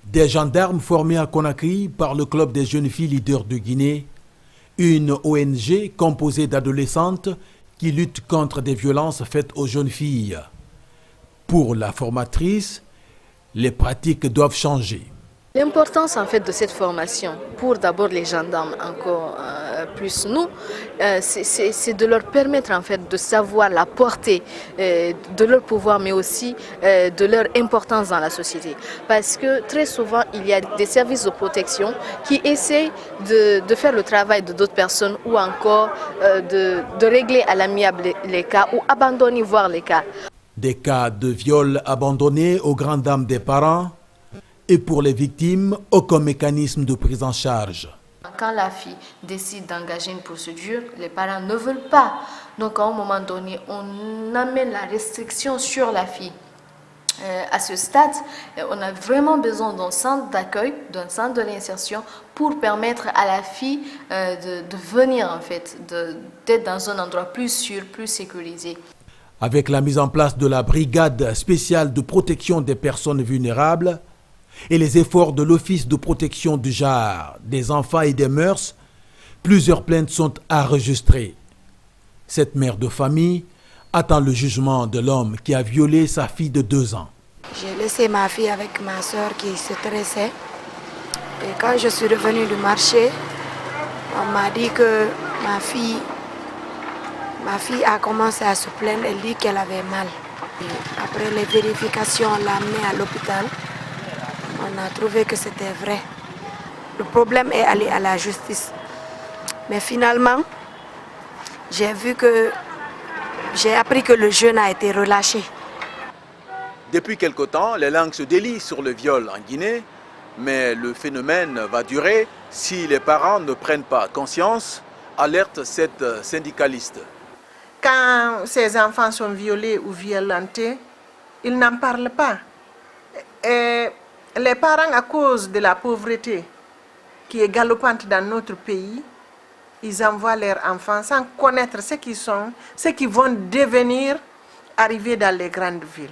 Des gendarmes formés à Conakry par le Club des jeunes filles leaders de Guinée, une ONG composée d'adolescentes qui lutte contre des violences faites aux jeunes filles. Pour la formatrice, les pratiques doivent changer. L'importance en fait de cette formation, pour d'abord les gendarmes encore plus nous, c'est de leur permettre en fait de savoir la portée de leur pouvoir, mais aussi de leur importance dans la société. Parce que très souvent il y a des services de protection qui essayent de faire le travail de d'autres personnes ou encore de régler à l'amiable les cas ou abandonner voire les cas. Des cas de viol abandonnés aux grandes dames des parents. Et pour les victimes, aucun mécanisme de prise en charge. Quand la fille décide d'engager une procédure, les parents ne veulent pas. Donc à un moment donné, on amène la restriction sur la fille. À ce stade, on a vraiment besoin d'un centre d'accueil, d'un centre de réinsertion pour permettre à la fille de venir en fait, d'être dans un endroit plus sûr, plus sécurisé. Avec la mise en place de la brigade spéciale de protection des personnes vulnérables, et les efforts de l'Office de protection du genre, des enfants et des mœurs, plusieurs plaintes sont enregistrées. Cette mère de famille attend le jugement de l'homme qui a violé sa fille de 2 ans. J'ai laissé ma fille avec ma soeur qui se stressait. Et quand je suis revenue du marché, on m'a dit que ma fille a commencé à se plaindre. Elle dit qu'elle avait mal. Et après les vérifications, on l'a amenée à l'hôpital. On a trouvé que c'était vrai. Le problème est allé à la justice. Mais finalement, j'ai appris que le jeune a été relâché. Depuis quelque temps, les langues se délient sur le viol en Guinée, mais le phénomène va durer si les parents ne prennent pas conscience, alerte cette syndicaliste. Quand ces enfants sont violés ou violentés, ils n'en parlent pas. Et les parents, à cause de la pauvreté qui est galopante dans notre pays, ils envoient leurs enfants sans connaître ce qu'ils sont, ce qu'ils vont devenir arrivés dans les grandes villes.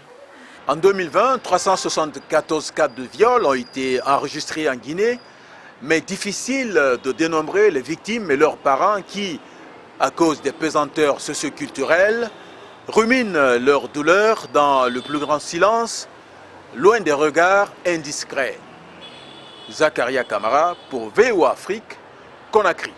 En 2020, 374 cas de viol ont été enregistrés en Guinée, mais difficile de dénombrer les victimes et leurs parents qui, à cause des pesanteurs socioculturelles, ruminent leur douleur dans le plus grand silence, loin des regards indiscrets. Zakaria Kamara pour VOA Afrique, Conakry.